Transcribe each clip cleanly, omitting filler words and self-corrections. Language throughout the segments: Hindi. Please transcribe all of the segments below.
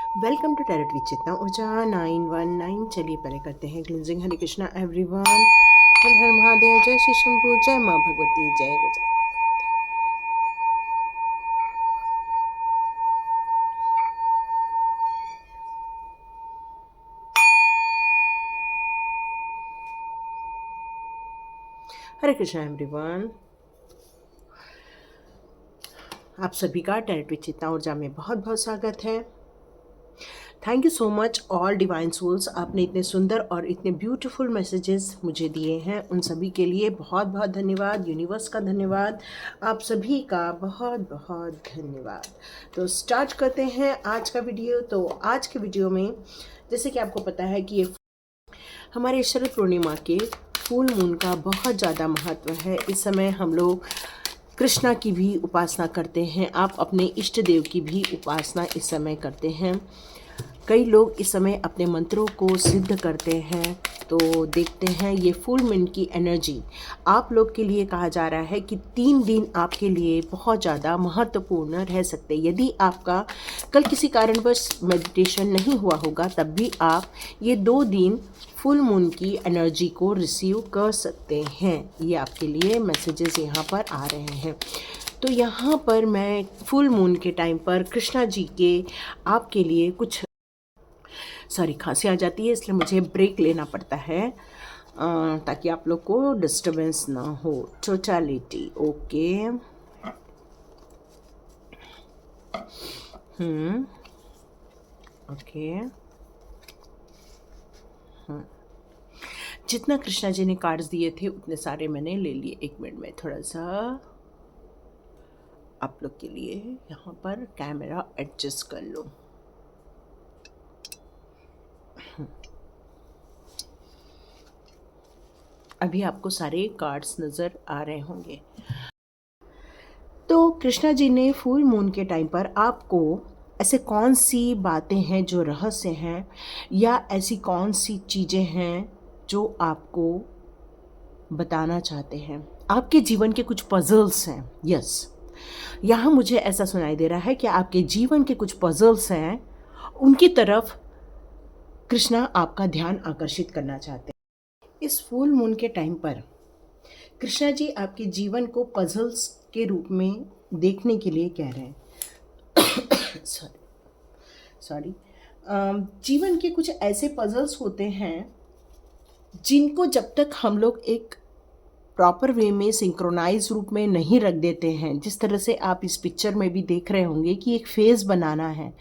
वेलकम टू टैरोट विद चेतना ऊर्जा 919। चलिए पहले करते हैं क्लिनजिंग। हरे कृष्णा एवरीवन। हर हर महादेव। जय श्री शंभू। जय माँ भगवती। जय गजा। हरे कृष्णा एवरीवन। आप सभी का टैरोट विद चेतना ऊर्जा में बहुत बहुत स्वागत है। Thank you so much all divine souls. आपने इतने सुंदर और इतने ब्यूटीफुल मैसेजेस मुझे दिए हैं, उन सभी के लिए बहुत बहुत धन्यवाद। यूनिवर्स का धन्यवाद, आप सभी का बहुत बहुत धन्यवाद। तो स्टार्ट करते हैं आज का वीडियो। तो आज के वीडियो में जैसे कि आपको पता है कि ये हमारे शरद पूर्णिमा के फुल मून का बहुत ज़्यादा महत्व है। इस समय हम लोग कृष्णा की भी उपासना करते हैं। आप अपने इष्ट देव की भी उपासना इस समय करते हैं। कई लोग इस समय अपने मंत्रों को सिद्ध करते हैं। तो देखते हैं ये फुल मून की एनर्जी आप लोग के लिए कहा जा रहा है कि 3 दिन आपके लिए बहुत ज़्यादा महत्वपूर्ण रह सकते हैं। यदि आपका कल किसी कारणवश मेडिटेशन नहीं हुआ होगा तब भी आप ये 2 दिन फुल मून की एनर्जी को रिसीव कर सकते हैं। ये आपके लिए मैसेजेस यहाँ पर आ रहे हैं। तो यहाँ पर मैं फुल मून के टाइम पर कृष्णा जी के आपके लिए कुछ खांसी आ जाती है, इसलिए मुझे ब्रेक लेना पड़ता है ताकि आप लोग को डिस्टरबेंस ना हो। Totality okay. ओके। जितना कृष्णा जी ने कार्ड्स दिए थे उतने सारे मैंने ले लिए। 1 मिनट में थोड़ा सा आप लोग के लिए यहाँ पर कैमरा एडजस्ट कर लो। अभी आपको सारे कार्ड्स नज़र आ रहे होंगे। तो कृष्णा जी ने फुल मून के टाइम पर आपको ऐसे कौन सी बातें हैं जो रहस्य हैं, या ऐसी कौन सी चीज़ें हैं जो आपको बताना चाहते हैं। आपके जीवन के कुछ पजल्स हैं। यस, यहाँ मुझे ऐसा सुनाई दे रहा है कि आपके जीवन के कुछ पजल्स हैं, उनकी तरफ कृष्णा आपका ध्यान आकर्षित करना चाहते हैं। इस फुल मून के टाइम पर कृष्णा जी आपके जीवन को पजल्स के रूप में देखने के लिए कह रहे हैं। सॉरी। जीवन के कुछ ऐसे पजल्स होते हैं जिनको जब तक हम लोग एक प्रॉपर वे में सिंक्रोनाइज रूप में नहीं रख देते हैं, जिस तरह से आप इस पिक्चर में भी देख रहे होंगे कि एक फेज़ बनाना है,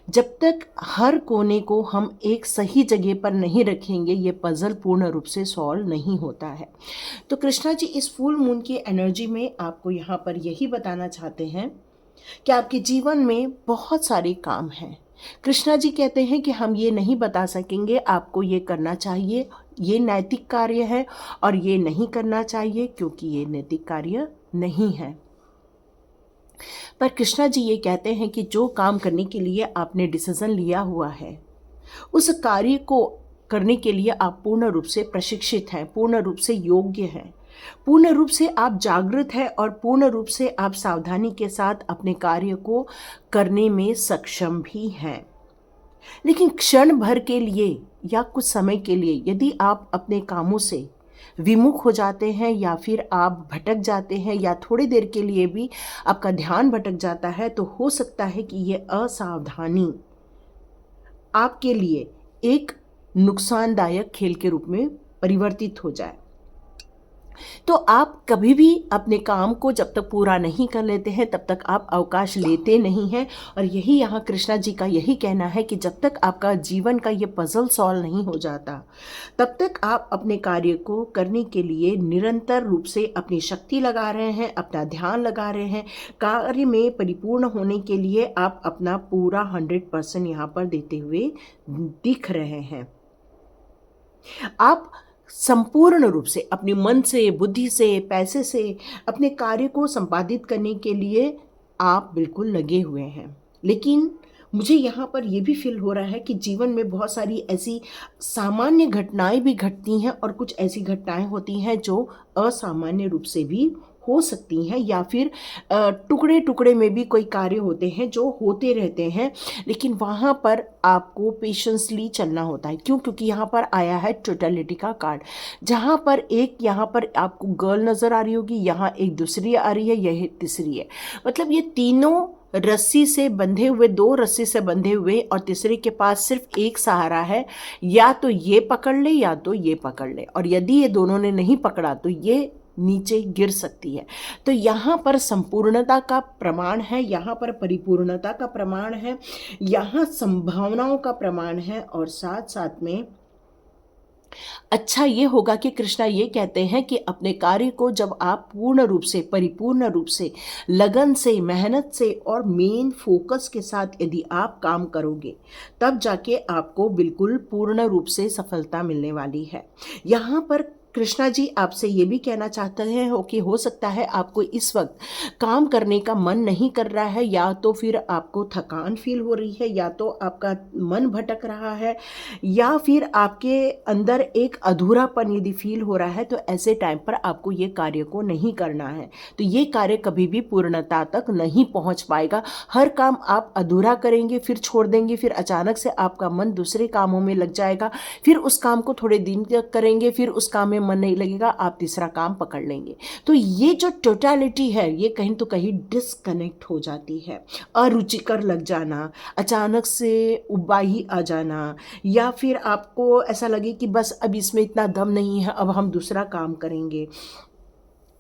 जब तक हर कोने को हम एक सही जगह पर नहीं रखेंगे ये पज़ल पूर्ण रूप से सॉल्व नहीं होता है। तो कृष्णा जी इस फुल मून की एनर्जी में आपको यहाँ पर यही बताना चाहते हैं कि आपके जीवन में बहुत सारे काम हैं। कृष्णा जी कहते हैं कि हम ये नहीं बता सकेंगे आपको ये करना चाहिए, ये नैतिक कार्य है, और ये नहीं करना चाहिए क्योंकि ये नैतिक कार्य नहीं है। पर कृष्णा जी ये कहते हैं कि जो काम करने के लिए आपने डिसीजन लिया हुआ है उस कार्य को करने के लिए आप पूर्ण रूप से प्रशिक्षित हैं, पूर्ण रूप से योग्य हैं, पूर्ण रूप से आप जागृत हैं और पूर्ण रूप से आप सावधानी के साथ अपने कार्य को करने में सक्षम भी हैं। लेकिन क्षण भर के लिए या कुछ समय के लिए यदि आप अपने कामों से विमुख हो जाते हैं या फिर आप भटक जाते हैं या थोड़ी देर के लिए भी आपका ध्यान भटक जाता है, तो हो सकता है कि ये असावधानी आपके लिए एक नुकसानदायक खेल के रूप में परिवर्तित हो जाए। तो आप कभी भी अपने काम को जब तक पूरा नहीं कर लेते हैं तब तक आप अवकाश लेते नहीं हैं। और यही यहाँ कृष्णा जी का यही कहना है कि जब तक आपका जीवन का ये पजल सॉल्व नहीं हो जाता तब तक आप अपने कार्य को करने के लिए निरंतर रूप से अपनी शक्ति लगा रहे हैं, अपना ध्यान लगा रहे हैं। कार्य में परिपूर्ण होने के लिए आप अपना पूरा 100% यहाँ पर देते हुए दिख रहे हैं। आप संपूर्ण रूप से अपने मन से, बुद्धि से, पैसे से अपने कार्य को संपादित करने के लिए आप बिल्कुल लगे हुए हैं। लेकिन मुझे यहाँ पर यह भी फील हो रहा है कि जीवन में बहुत सारी ऐसी सामान्य घटनाएं भी घटती हैं और कुछ ऐसी घटनाएं होती हैं जो असामान्य रूप से भी हो सकती हैं, या फिर टुकड़े टुकड़े में भी कोई कार्य होते हैं जो होते रहते हैं, लेकिन वहाँ पर आपको पेशेंसली चलना होता है। क्यों? क्योंकि यहाँ पर आया है टोटलिटी का कार्ड, जहाँ पर एक यहाँ पर आपको गर्ल नज़र आ रही होगी, यहाँ एक दूसरी आ रही है, यह तीसरी है। मतलब ये तीनों रस्सी से बंधे हुए, दो रस्सी से बंधे हुए, और तीसरे के पास सिर्फ एक सहारा है, या तो ये पकड़ ले या तो ये पकड़ ले, और यदि ये दोनों ने नहीं पकड़ा तो ये नीचे गिर सकती है। तो यहाँ पर संपूर्णता का प्रमाण है, यहाँ पर परिपूर्णता का प्रमाण है, यहाँ संभावनाओं का प्रमाण है, और साथ साथ में अच्छा ये होगा कि कृष्णा ये कहते हैं कि अपने कार्य को जब आप पूर्ण रूप से, परिपूर्ण रूप से, लगन से, मेहनत से और मेन फोकस के साथ यदि आप काम करोगे, तब जाके आपको बिल्कुल पूर्ण रूप से सफलता मिलने वाली है। यहाँ पर कृष्णा जी आपसे ये भी कहना चाहते हैं कि हो सकता है आपको इस वक्त काम करने का मन नहीं कर रहा है, या तो फिर आपको थकान फील हो रही है, या तो आपका मन भटक रहा है, या फिर आपके अंदर एक अधूरापन यदि फील हो रहा है, तो ऐसे टाइम पर आपको ये कार्य को नहीं करना है। तो ये कार्य कभी भी पूर्णता तक नहीं पहुंच पाएगा। हर काम आप अधूरा करेंगे, फिर छोड़ देंगे, फिर अचानक से आपका मन दूसरे कामों में लग जाएगा, फिर उस काम को थोड़े दिन तक करेंगे, फिर उस काम में मन नहीं लगेगा, आप तीसरा काम पकड़ लेंगे। तो ये जो टोटलिटी है, ये कहीं तो कहीं डिस्कनेक्ट हो जाती है। अरुचिकर लग जाना, अचानक से उबाही आ जाना, या फिर आपको ऐसा लगे कि बस अब इसमें इतना दम नहीं है, अब हम दूसरा काम करेंगे,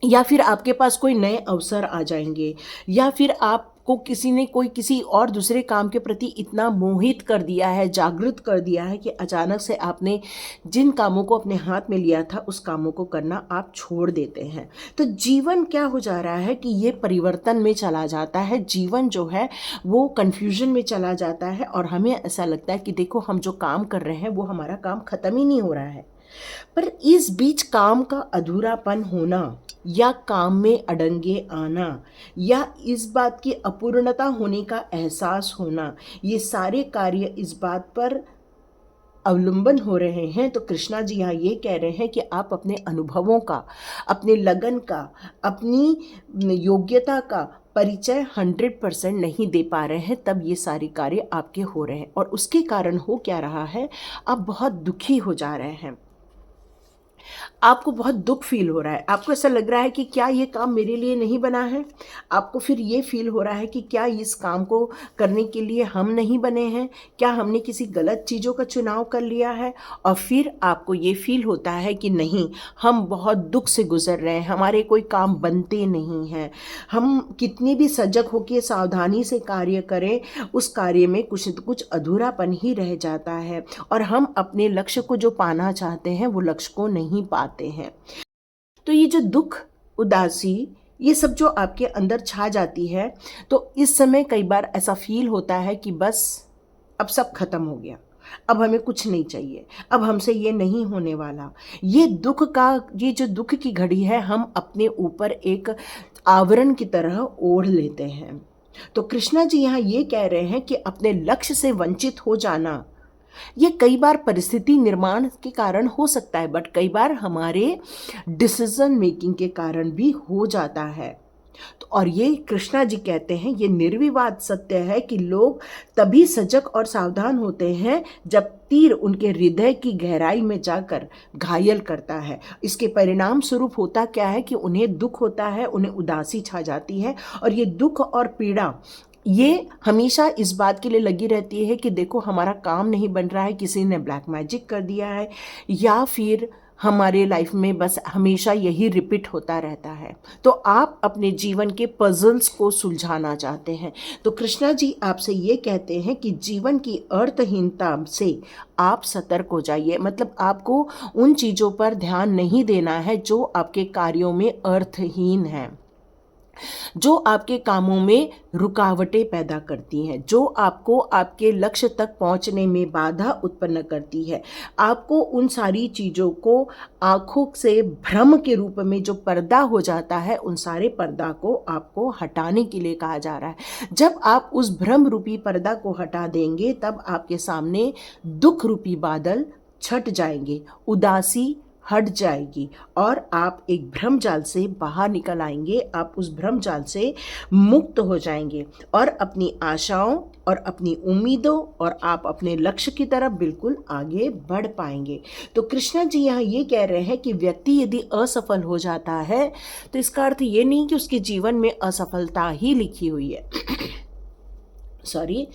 या फिर आपके पास कोई नए अवसर आ जाएंगे, या फिर आपको किसी ने कोई किसी और दूसरे काम के प्रति इतना मोहित कर दिया है, जागृत कर दिया है कि अचानक से आपने जिन कामों को अपने हाथ में लिया था उस कामों को करना आप छोड़ देते हैं। तो जीवन क्या हो जा रहा है कि ये परिवर्तन में चला जाता है, जीवन जो है वो कन्फ्यूजन में चला जाता है, और हमें ऐसा लगता है कि देखो हम जो काम कर रहे हैं वो हमारा काम ख़त्म ही नहीं हो रहा है। पर इस बीच काम का अधूरापन होना, या काम में अड़ंगे आना, या इस बात की अपूर्णता होने का एहसास होना, ये सारे कार्य इस बात पर अवलंबन हो रहे हैं। तो कृष्णा जी यहाँ ये कह रहे हैं कि आप अपने अनुभवों का, अपने लगन का, अपनी योग्यता का परिचय 100% नहीं दे पा रहे हैं, तब ये सारे कार्य आपके हो रहे हैं। और उसके कारण हो क्या रहा है, आप बहुत दुखी हो जा रहे हैं, आपको बहुत दुख फील हो रहा है, आपको ऐसा लग रहा है कि क्या ये काम मेरे लिए नहीं बना है, आपको फिर ये फील हो रहा है कि क्या इस काम को करने के लिए हम नहीं बने हैं, क्या हमने किसी गलत चीज़ों का चुनाव कर लिया है, और फिर आपको ये फील होता है कि नहीं, हम बहुत दुख से गुजर रहे हैं, हमारे कोई काम बनते नहीं हैं, हम कितनी भी सजग होकर सावधानी से कार्य करें, उस कार्य में कुछ न कुछ अधूरापन ही रह जाता है, और हम अपने लक्ष्य को जो पाना चाहते हैं वो लक्ष्य को नहीं पाते हैं। तो ये जो दुख, उदासी, ये सब जो आपके अंदर छा जाती है, तो इस समय कई बार ऐसा फील होता है कि बस अब सब खत्म हो गया, अब हमें कुछ नहीं चाहिए, अब हमसे ये नहीं होने वाला। ये दुख का, ये जो दुख की घड़ी है, हम अपने ऊपर एक आवरण की तरह ओढ़ लेते हैं। तो कृष्णा जी यहाँ ये कह रहे हैं कि अपने लक्ष्य से वंचित हो जाना, ये कई बार परिस्थिति निर्माण के कारण हो सकता है, बट कई बार हमारे डिसीजन मेकिंग के कारण भी हो जाता है। तो और ये कृष्णा जी कहते हैं, ये निर्विवाद सत्य है कि लोग तभी सजग और सावधान होते हैं जब तीर उनके हृदय की गहराई में जाकर घायल करता है। इसके परिणाम स्वरूप होता क्या है कि उन्हें दुख होता है, उन्हें उदासी छा जाती है, और ये दुख और पीड़ा ये हमेशा इस बात के लिए लगी रहती है कि देखो हमारा काम नहीं बन रहा है, किसी ने ब्लैक मैजिक कर दिया है, या फिर हमारे लाइफ में बस हमेशा यही रिपीट होता रहता है। तो आप अपने जीवन के पजल्स को सुलझाना चाहते हैं, तो कृष्णा जी आपसे ये कहते हैं कि जीवन की अर्थहीनता से आप सतर्क हो जाइए। मतलब आपको उन चीज़ों पर ध्यान नहीं देना है जो आपके कार्यों में अर्थहीन है, जो आपके कामों में रुकावटें पैदा करती हैं, जो आपको आपके लक्ष्य तक पहुंचने में बाधा उत्पन्न करती है। आपको उन सारी चीज़ों को आँखों से भ्रम के रूप में जो पर्दा हो जाता है, उन सारे पर्दा को आपको हटाने के लिए कहा जा रहा है। जब आप उस भ्रम रूपी पर्दा को हटा देंगे, तब आपके सामने दुख रूपी बादल छट जाएंगे, उदासी हट जाएगी और आप एक भ्रम जाल से बाहर निकल आएंगे। आप उस भ्रम जाल से मुक्त हो जाएंगे और अपनी आशाओं और अपनी उम्मीदों और आप अपने लक्ष्य की तरफ बिल्कुल आगे बढ़ पाएंगे। तो कृष्णा जी यहाँ ये कह रहे हैं कि व्यक्ति यदि असफल हो जाता है तो इसका अर्थ ये नहीं कि उसके जीवन में असफलता ही लिखी हुई है। सॉरी,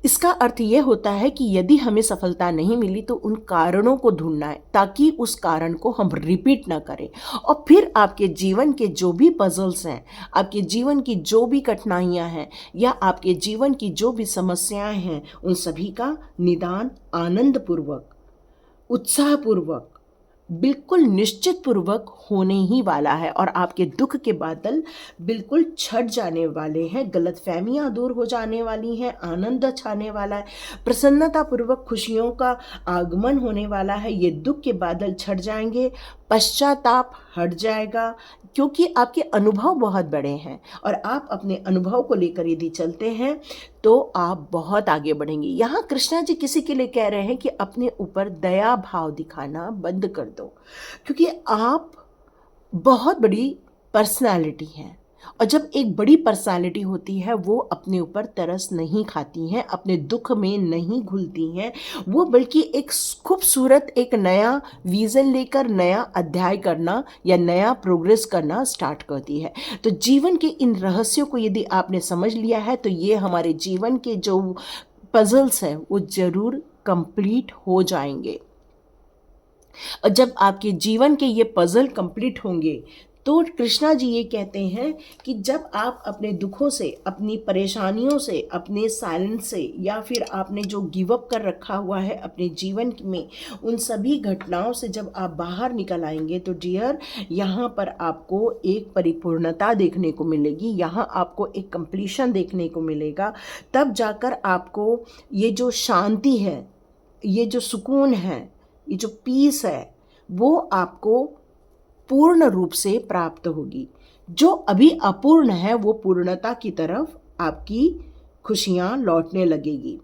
इसका अर्थ यह होता है कि यदि हमें सफलता नहीं मिली तो उन कारणों को ढूंढना है ताकि उस कारण को हम रिपीट ना करें। और फिर आपके जीवन के जो भी पजल्स हैं, आपके जीवन की जो भी कठिनाइयां हैं या आपके जीवन की जो भी समस्याएं हैं, उन सभी का निदान आनंद पूर्वक, उत्साह पूर्वक, बिल्कुल निश्चित पूर्वक होने ही वाला है और आपके दुख के बादल बिल्कुल छट जाने वाले हैं, गलतफहमियां दूर हो जाने वाली हैं, आनंद छाने वाला है, प्रसन्नता पूर्वक खुशियों का आगमन होने वाला है। ये दुख के बादल छट जाएंगे, पश्चाताप हट जाएगा, क्योंकि आपके अनुभव बहुत बड़े हैं और आप अपने अनुभव को लेकर यदि चलते हैं तो आप बहुत आगे बढ़ेंगे। यहाँ कृष्णा जी किसी के लिए कह रहे हैं कि अपने ऊपर दया भाव दिखाना बंद कर दो, क्योंकि आप बहुत बड़ी पर्सनालिटी हैं और जब एक बड़ी पर्सनालिटी होती है वो अपने ऊपर तरस नहीं खाती हैं, अपने दुख में नहीं घुलती हैं, वो बल्कि एक खूबसूरत एक नया विज़न लेकर नया अध्याय करना या नया प्रोग्रेस करना स्टार्ट करती है। तो जीवन के इन रहस्यों को यदि आपने समझ लिया है तो ये हमारे जीवन के जो पजल्स हैं वो ज़रूर कंप्लीट हो जाएंगे। और जब आपके जीवन के ये पजल कंप्लीट होंगे तो कृष्णा जी ये कहते हैं कि जब आप अपने दुखों से, अपनी परेशानियों से, अपने साइलेंस से या फिर आपने जो गिव अप कर रखा हुआ है अपने जीवन में, उन सभी घटनाओं से जब आप बाहर निकल आएंगे तो डियर, यहाँ पर आपको एक परिपूर्णता देखने को मिलेगी, यहाँ आपको एक कंप्लीशन देखने को मिलेगा। तब जाकर आपको ये जो शांति है, ये जो सुकून है, ये जो पीस है, वो आपको पूर्ण रूप से प्राप्त होगी। जो अभी अपूर्ण है वो पूर्णता की तरफ आपकी खुशियाँ लौटने लगेगी।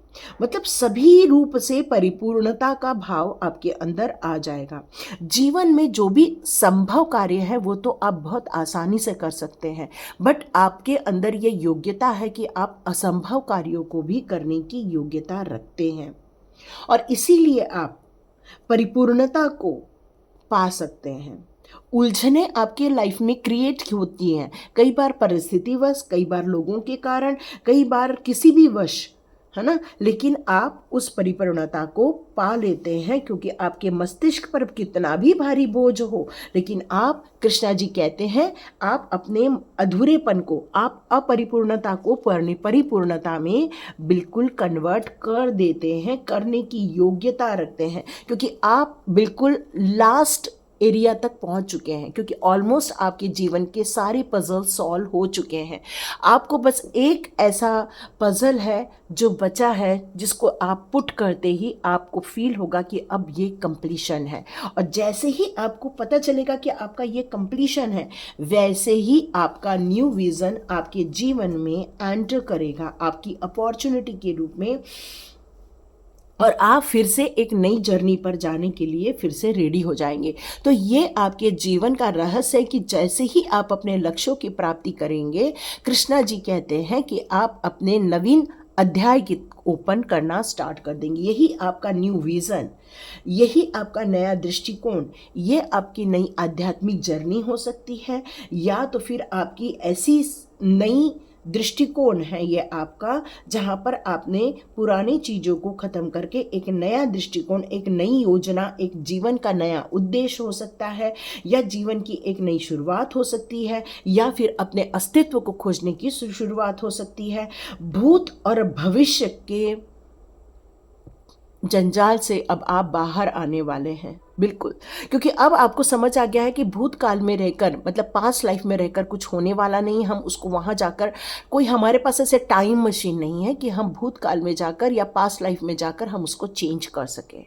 मतलब सभी रूप से परिपूर्णता का भाव आपके अंदर आ जाएगा। जीवन में जो भी संभव कार्य है वो तो आप बहुत आसानी से कर सकते हैं, बट आपके अंदर ये योग्यता है कि आप असंभव कार्यों को भी करने की योग्यता रखते हैं और इसीलिए आप परिपूर्णता को पा सकते हैं। उलझने आपके लाइफ में क्रिएट होती हैं, कई बार परिस्थितिवश, कई बार लोगों के कारण, कई बार किसी भी वश, है ना, लेकिन आप उस परिपूर्णता को पा लेते हैं क्योंकि आपके मस्तिष्क पर कितना भी भारी बोझ हो, लेकिन आप, कृष्णा जी कहते हैं, आप अपने अधूरेपन को, आप अपरिपूर्णता को परिपूर्णता में बिल्कुल कन्वर्ट कर देते हैं, करने की योग्यता रखते हैं, क्योंकि आप बिल्कुल लास्ट एरिया तक पहुंच चुके हैं, क्योंकि ऑलमोस्ट आपके जीवन के सारे पजल सॉल्व हो चुके हैं। आपको बस एक ऐसा पजल है जो बचा है जिसको आप पुट करते ही आपको फील होगा कि अब ये कंप्लीशन है, और जैसे ही आपको पता चलेगा कि आपका ये कंप्लीशन है वैसे ही आपका न्यू विज़न आपके जीवन में एंटर करेगा आपकी अपॉर्चुनिटी के रूप में, और आप फिर से एक नई जर्नी पर जाने के लिए फिर से रेडी हो जाएंगे। तो ये आपके जीवन का रहस्य है कि जैसे ही आप अपने लक्ष्यों की प्राप्ति करेंगे, कृष्णा जी कहते हैं कि आप अपने नवीन अध्याय की ओपन करना स्टार्ट कर देंगे। यही आपका न्यू विज़न, यही आपका नया दृष्टिकोण, ये आपकी नई आध्यात्मिक जर्नी हो सकती है, या तो फिर आपकी ऐसी नई दृष्टिकोण है ये आपका, जहाँ पर आपने पुरानी चीज़ों को ख़त्म करके एक नया दृष्टिकोण, एक नई योजना, एक जीवन का नया उद्देश्य हो सकता है, या जीवन की एक नई शुरुआत हो सकती है, या फिर अपने अस्तित्व को खोजने की शुरुआत हो सकती है। भूत और भविष्य के जंजाल से अब आप बाहर आने वाले हैं, बिल्कुल, क्योंकि अब आपको समझ आ गया है कि भूतकाल में रहकर, मतलब पास्ट लाइफ में रहकर कुछ होने वाला नहीं। हम उसको वहाँ जाकर, कोई हमारे पास ऐसे टाइम मशीन नहीं है कि हम भूतकाल में जाकर या पास्ट लाइफ में जाकर हम उसको चेंज कर सकें।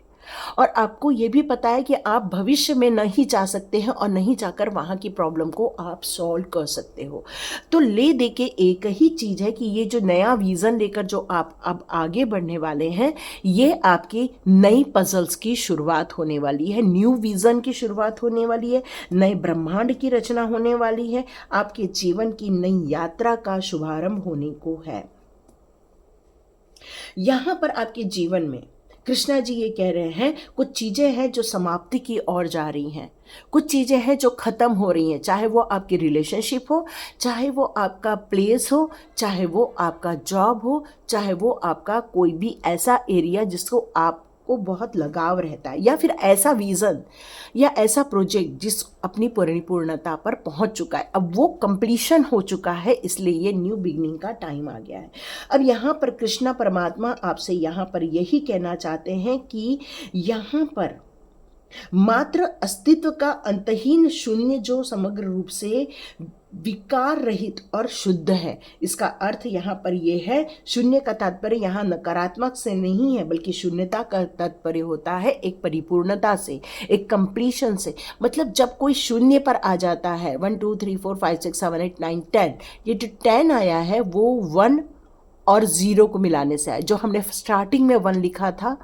और आपको ये भी पता है कि आप भविष्य में नहीं जा सकते हैं और नहीं जाकर वहाँ की प्रॉब्लम को आप सॉल्व कर सकते हो। तो ले दे के एक ही चीज़ है कि ये जो नया विज़न लेकर जो आप अब आगे बढ़ने वाले हैं, ये आपकी नई पजल्स की शुरुआत होने वाली है, न्यू विज़न की शुरुआत होने वाली है, नए ब्रह्मांड की रचना होने वाली है, आपके जीवन की नई यात्रा का शुभारंभ होने को है। यहाँ पर आपके जीवन में कृष्णा जी ये कह रहे हैं कुछ चीज़ें हैं जो समाप्ति की ओर जा रही हैं, कुछ चीज़ें हैं जो ख़त्म हो रही हैं, चाहे वो आपकी रिलेशनशिप हो, चाहे वो आपका प्लेस हो, चाहे वो आपका जॉब हो, चाहे वो आपका कोई भी ऐसा एरिया जिसको आपको बहुत लगाव रहता है, या फिर ऐसा विज़न या ऐसा प्रोजेक्ट जिस अपनी परिपूर्णता पर पहुंच चुका है, अब वो कंप्लीशन हो चुका है, इसलिए ये न्यू बिगनिंग का टाइम आ गया है। अब यहाँ पर कृष्णा परमात्मा आपसे यहाँ पर यही कहना चाहते हैं कि यहाँ पर मात्र अस्तित्व का अंतहीन शून्य जो समग्र रूप से विकार रहित और शुद्ध है, इसका अर्थ यहाँ पर यह है, शून्य का तात्पर्य यहाँ नकारात्मक से नहीं है, बल्कि शून्यता का तात्पर्य होता है एक परिपूर्णता से, एक कंप्लीशन से। मतलब जब कोई शून्य पर आ जाता है, 1 2 3 4 5 6 7 8 9 10, ये जो 10 आया है वो 1 और 0 को मिलाने से आया, जो हमने स्टार्टिंग में 1 लिखा था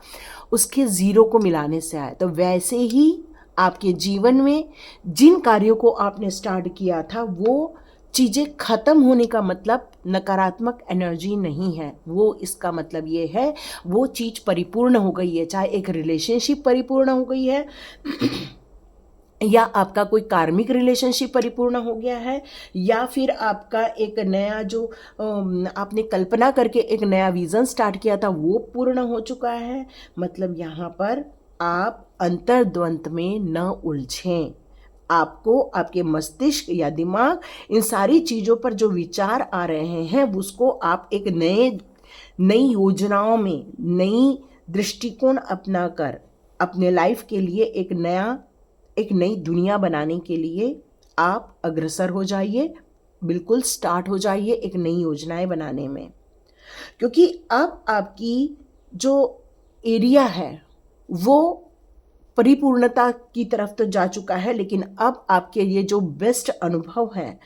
उसके 0 को मिलाने से आया। तो वैसे ही आपके जीवन में जिन कार्यों को आपने स्टार्ट किया था वो चीज़ें ख़त्म होने का मतलब नकारात्मक एनर्जी नहीं है, वो इसका मतलब ये है वो चीज़ परिपूर्ण हो गई है, चाहे एक रिलेशनशिप परिपूर्ण हो गई है या आपका कोई कार्मिक रिलेशनशिप परिपूर्ण हो गया है, या फिर आपका एक नया जो आपने कल्पना करके एक नया विज़न स्टार्ट किया था वो पूर्ण हो चुका है। मतलब यहाँ पर आप अंतर्द्वंद में न उलझें, आपको आपके मस्तिष्क या दिमाग इन सारी चीज़ों पर जो विचार आ रहे हैं उसको आप एक नई योजनाओं में नई दृष्टिकोण अपनाकर अपने लाइफ के लिए एक नई दुनिया बनाने के लिए आप अग्रसर हो जाइए, बिल्कुल स्टार्ट हो जाइए एक नई योजनाएं बनाने में। क्योंकि अब आपकी जो एरिया है वो परिपूर्णता की तरफ तो जा चुका है, लेकिन अब आपके ये जो बेस्ट अनुभव हैं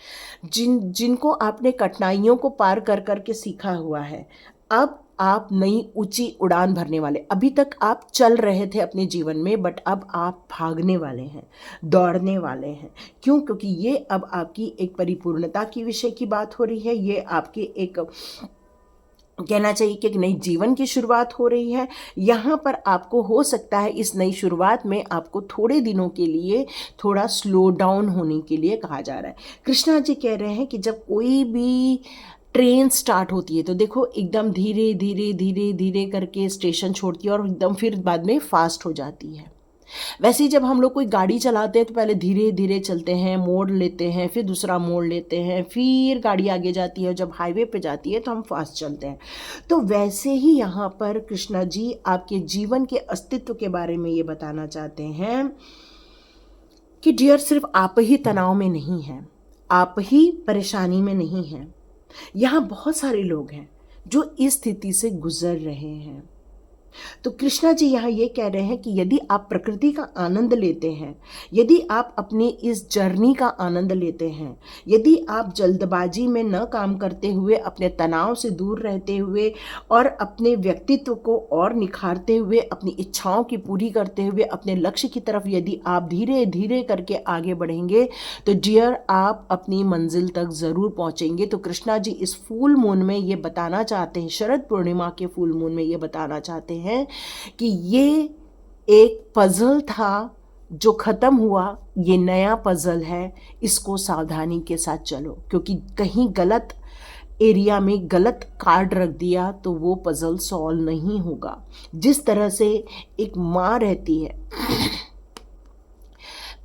जिनको आपने कठिनाइयों को पार कर कर के सीखा हुआ है, अब आप नई ऊंची उड़ान भरने वाले। अभी तक आप चल रहे थे अपने जीवन में, बट अब आप भागने वाले हैं, दौड़ने वाले हैं। क्यों? क्योंकि ये अब आपकी एक परिपूर्णता की विषय की बात हो रही है, ये आपके एक कहना चाहिए कि एक नई जीवन की शुरुआत हो रही है। यहाँ पर आपको हो सकता है इस नई शुरुआत में आपको थोड़े दिनों के लिए थोड़ा स्लो डाउन होने के लिए कहा जा रहा है। कृष्णा जी कह रहे हैं कि जब कोई भी ट्रेन स्टार्ट होती है तो देखो एकदम धीरे धीरे धीरे धीरे करके स्टेशन छोड़ती है और एकदम फिर बाद में फास्ट हो जाती है। वैसे ही जब हम लोग कोई गाड़ी चलाते हैं तो पहले धीरे धीरे चलते हैं, मोड़ लेते हैं, फिर दूसरा मोड़ लेते हैं, फिर गाड़ी आगे जाती है, और जब हाईवे पे जाती है तो हम फास्ट चलते हैं। तो वैसे ही यहाँ पर कृष्णा जी आपके जीवन के अस्तित्व के बारे में ये बताना चाहते हैं कि डियर, सिर्फ आप ही तनाव में नहीं हैं, आप ही परेशानी में नहीं हैं। यहाँ बहुत सारे लोग हैं जो इस स्थिति से गुजर रहे हैं। तो कृष्णा जी यहाँ ये कह रहे हैं कि यदि आप प्रकृति का आनंद लेते हैं, यदि आप अपनी इस जर्नी का आनंद लेते हैं, यदि आप जल्दबाजी में न काम करते हुए, अपने तनाव से दूर रहते हुए और अपने व्यक्तित्व को और निखारते हुए, अपनी इच्छाओं की पूरी करते हुए अपने लक्ष्य की तरफ यदि आप धीरे धीरे करके आगे बढ़ेंगे तो डियर आप अपनी मंजिल तक ज़रूर पहुँचेंगे। तो कृष्णा जी इस फुल मून में ये बताना चाहते हैं, शरद पूर्णिमा के फुल मून में ये बताना चाहते हैं कि ये एक पजल था जो खत्म हुआ, ये नया पजल है, इसको सावधानी के साथ चलो, क्योंकि कहीं गलत एरिया में गलत कार्ड रख दिया तो वो पजल सॉल्व नहीं होगा। जिस तरह से एक माँ रहती है,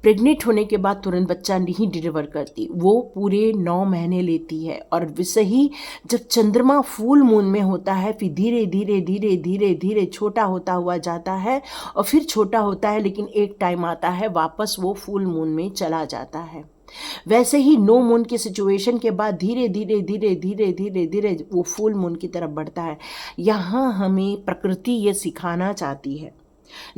प्रेग्नेंट होने के बाद तुरंत बच्चा नहीं डिलीवर करती, वो पूरे 9 महीने लेती है, और वैसे ही जब चंद्रमा फुल मून में होता है फिर धीरे धीरे धीरे धीरे धीरे छोटा होता हुआ जाता है, और फिर छोटा होता है, लेकिन एक टाइम आता है वापस वो फुल मून में चला जाता है। वैसे ही नो मून की सिचुएशन के बाद धीरे धीरे धीरे धीरे धीरे धीरे वो फुल मून की तरफ बढ़ता है। यहाँ हमें प्रकृति ये सिखाना चाहती है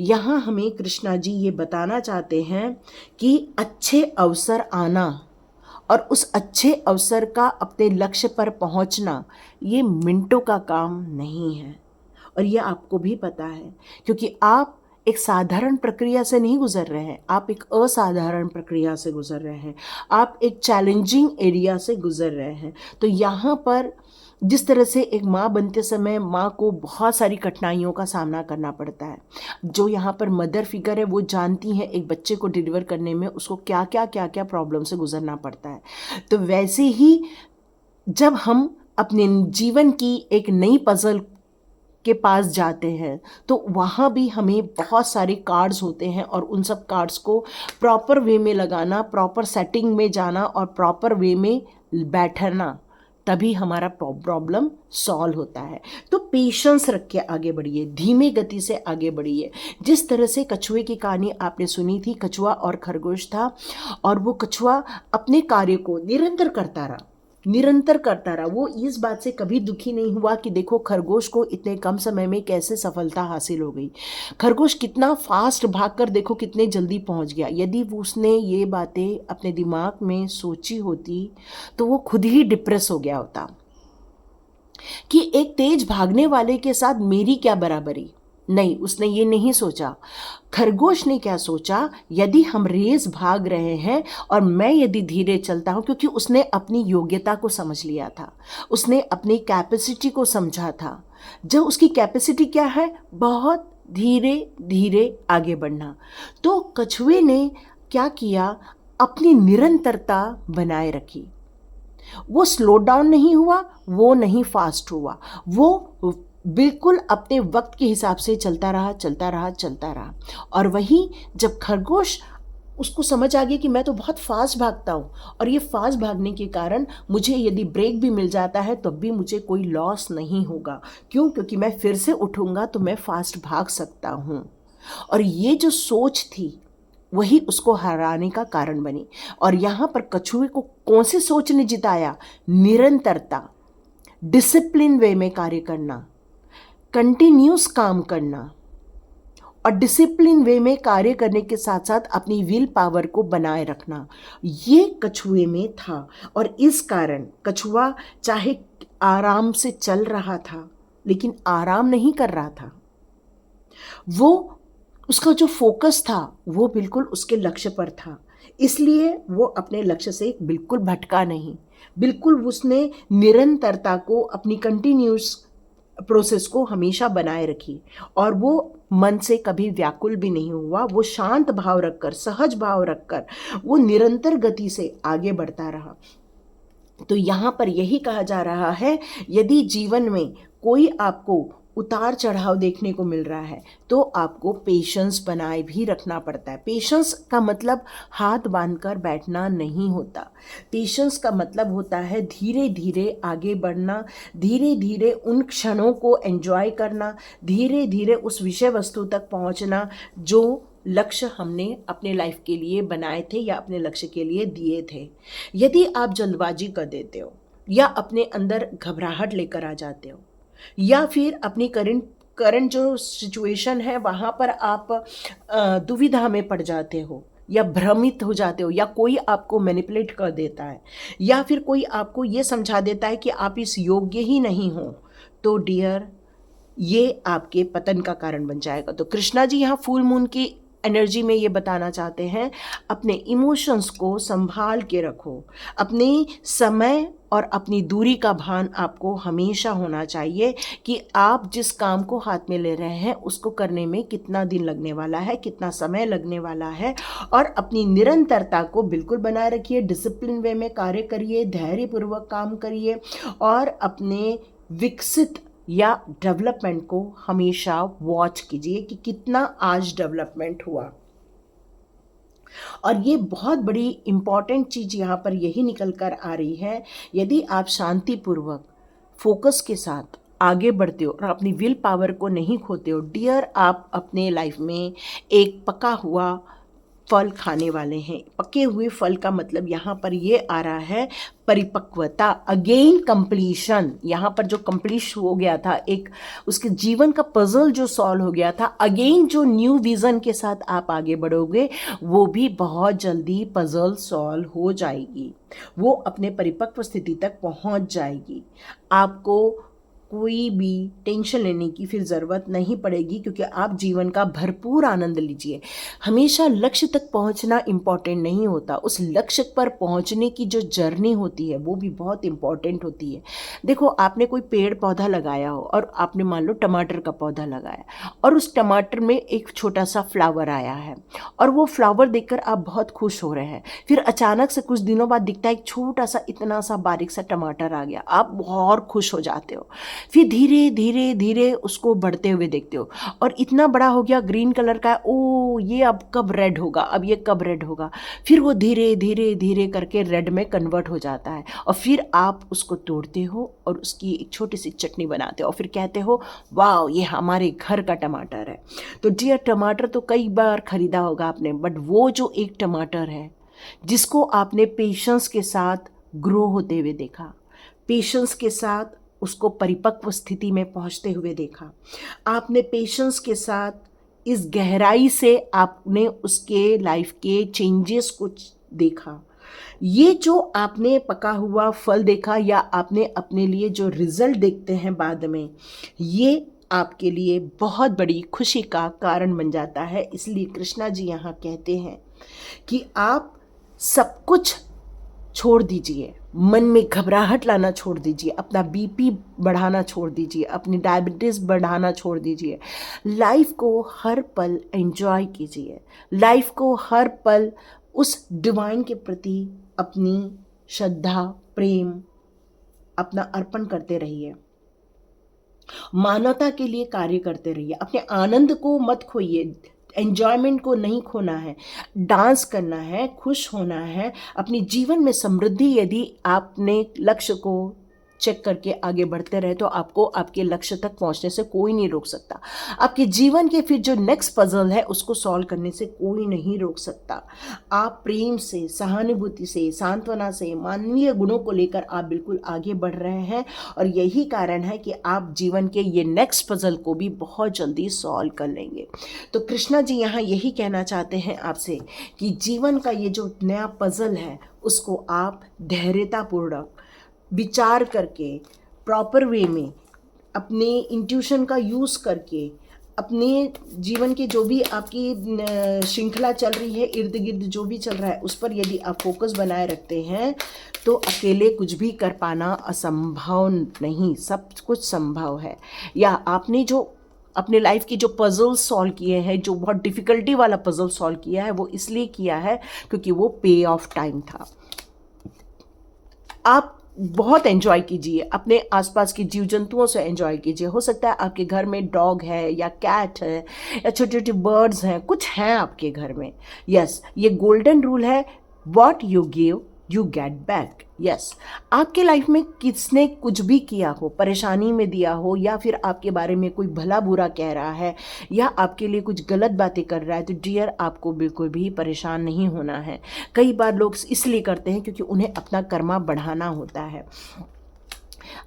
यहाँ हमें कृष्णा जी ये बताना चाहते हैं कि अच्छे अवसर आना और उस अच्छे अवसर का अपने लक्ष्य पर पहुंचना ये मिनटों का काम नहीं है। और ये आपको भी पता है, क्योंकि आप एक साधारण प्रक्रिया से नहीं गुजर रहे हैं, आप एक असाधारण प्रक्रिया से गुजर रहे हैं, आप एक चैलेंजिंग एरिया से गुजर रहे हैं। तो यहाँ पर जिस तरह से एक माँ बनते समय माँ को बहुत सारी कठिनाइयों का सामना करना पड़ता है, जो यहाँ पर मदर फिगर है वो जानती हैं एक बच्चे को डिलीवर करने में उसको क्या क्या प्रॉब्लम से गुजरना पड़ता है। तो वैसे ही जब हम अपने जीवन की एक नई पजल के पास जाते हैं तो वहाँ भी हमें बहुत सारे कार्ड्स होते हैं और उन सब कार्ड्स को प्रॉपर वे में लगाना, प्रॉपर सेटिंग में जाना और प्रॉपर वे में बैठना, तभी हमारा प्रॉब्लम सॉल्व होता है। तो पेशेंस रख के आगे बढ़िए, धीमे गति से आगे बढ़िए। जिस तरह से कछुए की कहानी आपने सुनी थी, कछुआ और खरगोश था और वो कछुआ अपने कार्य को निरंतर करता रहा, निरंतर करता रहा। वो इस बात से कभी दुखी नहीं हुआ कि देखो खरगोश को इतने कम समय में कैसे सफलता हासिल हो गई, खरगोश कितना फास्ट भागकर देखो कितने जल्दी पहुंच गया। यदि उसने ये बातें अपने दिमाग में सोची होती तो वो खुद ही डिप्रेस हो गया होता कि एक तेज भागने वाले के साथ मेरी क्या बराबरी। नहीं, उसने ये नहीं सोचा। खरगोश ने क्या सोचा, यदि हम रेस भाग रहे हैं और मैं यदि धीरे चलता हूं, क्योंकि उसने अपनी योग्यता को समझ लिया था, उसने अपनी कैपेसिटी को समझा था। जब उसकी कैपेसिटी क्या है, बहुत धीरे धीरे आगे बढ़ना। तो कछुए ने क्या किया, अपनी निरंतरता बनाए रखी। वो स्लो डाउन नहीं हुआ, वो नहीं फास्ट हुआ, वो बिल्कुल अपने वक्त के हिसाब से चलता रहा चलता रहा चलता रहा। और वहीं जब खरगोश, उसको समझ आ गया कि मैं तो बहुत फास्ट भागता हूँ और ये फास्ट भागने के कारण मुझे यदि ब्रेक भी मिल जाता है तब भी मुझे कोई लॉस नहीं होगा। क्यों? क्योंकि मैं फिर से उठूँगा तो मैं फास्ट भाग सकता हूँ। और ये जो सोच थी वही उसको हराने का कारण बनी। और यहाँ पर कछुए को कौन सी सोच ने जिताया? निरंतरता, डिसिप्लिन वे में कार्य करना, कंटिन्यूस काम करना और डिसिप्लिन वे में कार्य करने के साथ साथ अपनी विल पावर को बनाए रखना, ये कछुए में था। और इस कारण कछुआ चाहे आराम से चल रहा था लेकिन आराम नहीं कर रहा था। वो, उसका जो फोकस था वो बिल्कुल उसके लक्ष्य पर था, इसलिए वो अपने लक्ष्य से बिल्कुल भटका नहीं। बिल्कुल उसने निरंतरता को, अपनी कंटिन्यूस प्रोसेस को हमेशा बनाए रखी और वो मन से कभी व्याकुल भी नहीं हुआ। वो शांत भाव रखकर, सहज भाव रखकर वो निरंतर गति से आगे बढ़ता रहा। तो यहाँ पर यही कहा जा रहा है, यदि जीवन में कोई आपको उतार चढ़ाव देखने को मिल रहा है तो आपको पेशेंस बनाए भी रखना पड़ता है। पेशेंस का मतलब हाथ बांधकर बैठना नहीं होता। पेशेंस का मतलब होता है धीरे धीरे आगे बढ़ना, धीरे धीरे उन क्षणों को एंजॉय करना, धीरे धीरे उस विषय वस्तु तक पहुंचना जो लक्ष्य हमने अपने लाइफ के लिए बनाए थे या अपने लक्ष्य के लिए दिए थे। यदि आप जल्दबाजी कर देते हो या अपने अंदर घबराहट लेकर आ जाते हो या फिर अपनी करंट जो सिचुएशन है वहाँ पर आप दुविधा में पड़ जाते हो या भ्रमित हो जाते हो या कोई आपको मैनिपुलेट कर देता है या फिर कोई आपको ये समझा देता है कि आप इस योग्य ही नहीं हो, तो डियर ये आपके पतन का कारण बन जाएगा। तो कृष्णा जी यहाँ फुल मून की एनर्जी में ये बताना चाहते हैं, अपने इमोशंस को संभाल के रखो। अपने समय और अपनी दूरी का भान आपको हमेशा होना चाहिए कि आप जिस काम को हाथ में ले रहे हैं उसको करने में कितना दिन लगने वाला है, कितना समय लगने वाला है। और अपनी निरंतरता को बिल्कुल बनाए रखिए, डिसिप्लिन वे में कार्य करिए, धैर्यपूर्वक काम करिए और अपने विकसित या डेवलपमेंट को हमेशा वॉच कीजिए कि कितना आज डेवलपमेंट हुआ। और ये बहुत बड़ी इम्पॉर्टेंट चीज़ यहाँ पर यही निकल कर आ रही है, यदि आप शांतिपूर्वक फोकस के साथ आगे बढ़ते हो और अपनी विल पावर को नहीं खोते हो डियर, आप अपने लाइफ में एक पका हुआ फल खाने वाले हैं। पके हुए फल का मतलब यहाँ पर ये आ रहा है परिपक्वता, अगेन कंप्लीशन। यहाँ पर जो कंप्लीट हो गया था, एक उसके जीवन का पजल जो सॉल्व हो गया था, अगेन जो न्यू विजन के साथ आप आगे बढ़ोगे वो भी बहुत जल्दी पजल सॉल्व हो जाएगी, वो अपने परिपक्व स्थिति तक पहुँच जाएगी। आपको कोई भी टेंशन लेने की फिर ज़रूरत नहीं पड़ेगी, क्योंकि आप जीवन का भरपूर आनंद लीजिए। हमेशा लक्ष्य तक पहुंचना इम्पॉर्टेंट नहीं होता, उस लक्ष्य पर पहुंचने की जो जर्नी होती है वो भी बहुत इम्पॉर्टेंट होती है। देखो, आपने कोई पेड़ पौधा लगाया हो और आपने मान लो टमाटर का पौधा लगाया और उस टमाटर में एक छोटा सा फ्लावर आया है और वो फ्लावर देखकर आप बहुत खुश हो रहे हैं। फिर अचानक से कुछ दिनों बाद दिखता है एक छोटा सा इतना सा बारीक सा टमाटर आ गया, आप बहुत खुश हो जाते हो। फिर धीरे धीरे धीरे उसको बढ़ते हुए देखते हो और इतना बड़ा हो गया, ग्रीन कलर का है, ओ ये अब कब रेड होगा, अब ये कब रेड होगा। फिर वो धीरे धीरे धीरे करके रेड में कन्वर्ट हो जाता है और फिर आप उसको तोड़ते हो और उसकी एक छोटी सी चटनी बनाते हो और फिर कहते हो वाह ये हमारे घर का टमाटर है। तो डियर, टमाटर तो कई बार खरीदा होगा आपने, बट वो जो एक टमाटर है जिसको आपने पेशेंस के साथ ग्रो होते हुए देखा, पेशेंस के साथ उसको परिपक्व स्थिति में पहुंचते हुए देखा, आपने पेशेंस के साथ इस गहराई से आपने उसके लाइफ के चेंजेस को देखा, ये जो आपने पका हुआ फल देखा या आपने अपने लिए जो रिजल्ट देखते हैं बाद में, ये आपके लिए बहुत बड़ी खुशी का कारण बन जाता है। इसलिए कृष्णा जी यहाँ कहते हैं कि आप सब कुछ छोड़ दीजिए, मन में घबराहट लाना छोड़ दीजिए, अपना बीपी बढ़ाना छोड़ दीजिए, अपनी डायबिटीज़ बढ़ाना छोड़ दीजिए। लाइफ को हर पल एंजॉय कीजिए, लाइफ को हर पल उस डिवाइन के प्रति अपनी श्रद्धा प्रेम अपना अर्पण करते रहिए, मानवता के लिए कार्य करते रहिए, अपने आनंद को मत खोइए, एन्जॉयमेंट को नहीं खोना है, डांस करना है, खुश होना है, अपनी जीवन में समृद्धि। यदि आपने लक्ष्य को चेक करके आगे बढ़ते रहे तो आपको आपके लक्ष्य तक पहुंचने से कोई नहीं रोक सकता। आपके जीवन के फिर जो नेक्स्ट पजल है उसको सॉल्व करने से कोई नहीं रोक सकता। आप प्रेम से, सहानुभूति से, सांत्वना से, मानवीय गुणों को लेकर आप बिल्कुल आगे बढ़ रहे हैं और यही कारण है कि आप जीवन के ये नेक्स्ट पजल को भी बहुत जल्दी सॉल्व कर लेंगे। तो कृष्णा जी यहाँ यही कहना चाहते हैं आपसे कि जीवन का ये जो नया पजल है उसको आप धैर्यतापूर्वक विचार करके, प्रॉपर वे में, अपने इंट्यूशन का यूज़ करके, अपने जीवन के जो भी आपकी श्रृंखला चल रही है, इर्द गिर्द जो भी चल रहा है, उस पर यदि आप फोकस बनाए रखते हैं तो अकेले कुछ भी कर पाना असंभव नहीं, सब कुछ संभव है। या आपने जो अपने लाइफ की जो पजल सॉल्व किए हैं, जो बहुत डिफ़िकल्टी वाला पजल सॉल्व किया है, वो इसलिए किया है क्योंकि वो पे ऑफ टाइम था। आप बहुत एंजॉय कीजिए, अपने आसपास के जीव जंतुओं से एंजॉय कीजिए। हो सकता है आपके घर में डॉग है या कैट है या छोटे छोटे बर्ड्स हैं, कुछ हैं आपके घर में। यस, ये गोल्डन रूल है, what you give you get back. Yes, आपके लाइफ में किसने कुछ भी किया हो, परेशानी में दिया हो या फिर आपके बारे में कोई भला बुरा कह रहा है या आपके लिए कुछ गलत बातें कर रहा है, तो डियर आपको बिल्कुल भी परेशान नहीं होना है। कई बार लोग इसलिए करते हैं क्योंकि उन्हें अपना कर्मा बढ़ाना होता है।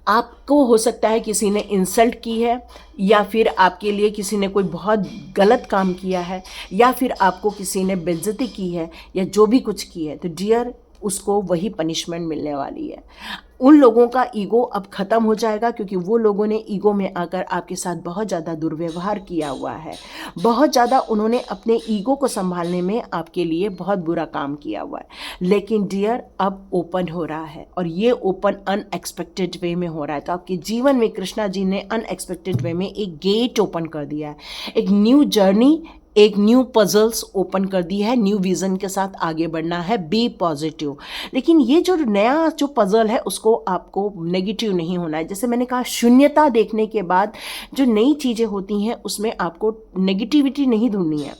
आपको हो सकता है किसी ने इंसल्ट की है या फिर आपके लिए किसी ने कोई बहुत गलत काम किया है या फिर आपको किसी ने बेइज्जती की है या जो भी कुछ की है, तो डियर उसको वही पनिशमेंट मिलने वाली है। उन लोगों का ईगो अब ख़त्म हो जाएगा क्योंकि वो लोगों ने ईगो में आकर आपके साथ बहुत ज़्यादा दुर्व्यवहार किया हुआ है, बहुत ज़्यादा उन्होंने अपने ईगो को संभालने में आपके लिए बहुत बुरा काम किया हुआ है। लेकिन डियर अब ओपन हो रहा है और ये ओपन अनएक्सपेक्टेड वे में हो रहा है। तो आपके जीवन में कृष्णा जी ने अनएक्सपेक्टेड वे में एक गेट ओपन कर दिया है, एक न्यू जर्नी, एक न्यू पजल्स ओपन कर दी है, न्यू विज़न के साथ आगे बढ़ना है, बी पॉजिटिव। लेकिन ये जो नया जो पजल है उसको आपको नेगेटिव नहीं होना है। जैसे मैंने कहा, शून्यता देखने के बाद जो नई चीज़ें होती हैं उसमें आपको नेगेटिविटी नहीं ढूंढनी है,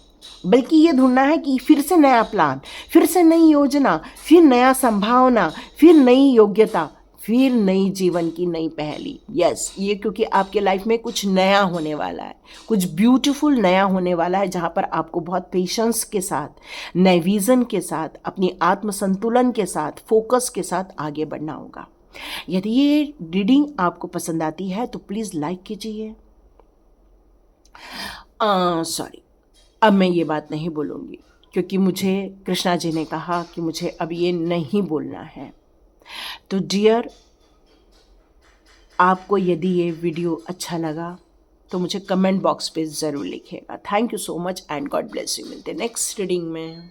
बल्कि ये ढूंढना है कि फिर से नया प्लान, फिर से नई योजना, फिर नया संभावना, फिर नई योग्यता, फिर नई जीवन की नई पहेली। यस, ये क्योंकि आपके लाइफ में कुछ नया होने वाला है, कुछ ब्यूटीफुल नया होने वाला है, जहाँ पर आपको बहुत पेशेंस के साथ, नए विज़न के साथ, अपनी आत्मसंतुलन के साथ, फोकस के साथ आगे बढ़ना होगा। यदि ये रीडिंग आपको पसंद आती है तो प्लीज़ लाइक कीजिए। सॉरी, अब मैं ये बात नहीं बोलूँगी क्योंकि मुझे कृष्णा जी ने कहा कि मुझे अब ये नहीं बोलना है। तो डियर, आपको यदि ये वीडियो अच्छा लगा तो मुझे कमेंट बॉक्स पे ज़रूर लिखिएगा। Thank you so much and God bless you. मिलते हैं नेक्स्ट रीडिंग में।